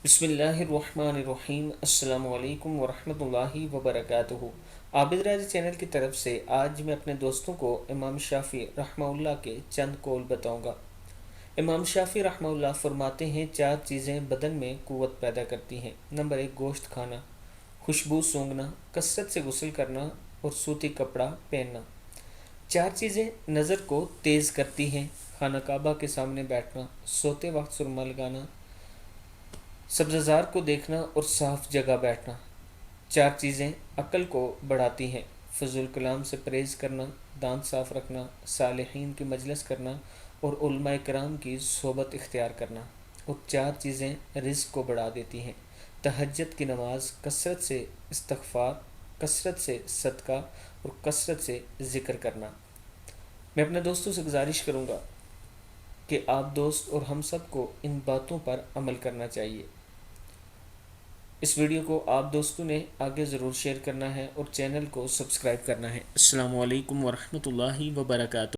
بسم اللہ الرحمن الرحیم۔ السلام علیکم ورحمۃ اللہ وبرکاتہ۔ عابد راجہ چینل کی طرف سے آج میں اپنے دوستوں کو امام شافعی رحمہ اللہ کے چند قول بتاؤں گا۔ امام شافعی رحمہ اللہ فرماتے ہیں 4 چیزیں بدن میں قوت پیدا کرتی ہیں۔ نمبر 1، گوشت کھانا، خوشبو سونگھنا، کثرت سے غسل کرنا اور سوتی کپڑا پہننا۔ 4 چیزیں نظر کو تیز کرتی ہیں، خانہ کعبہ کے سامنے بیٹھنا، سوتے وقت سرما لگانا، سبززار کو دیکھنا اور صاف جگہ بیٹھنا۔ 4 چیزیں عقل کو بڑھاتی ہیں، فضول کلام سے پرہیز کرنا، دانت صاف رکھنا، صالحین کی مجلس کرنا اور علماء کرام کی صحبت اختیار کرنا۔ اور 4 چیزیں رزق کو بڑھا دیتی ہیں، تہجد کی نماز، کثرت سے استغفار، کثرت سے صدقہ اور کثرت سے ذکر کرنا۔ میں اپنے دوستوں سے گزارش کروں گا کہ آپ دوست اور ہم سب کو ان باتوں پر عمل کرنا چاہیے۔ اس ویڈیو کو آپ دوستوں نے آگے ضرور شیئر کرنا ہے اور چینل کو سبسکرائب کرنا ہے۔ السلام علیکم ورحمۃ اللہ وبرکاتہ۔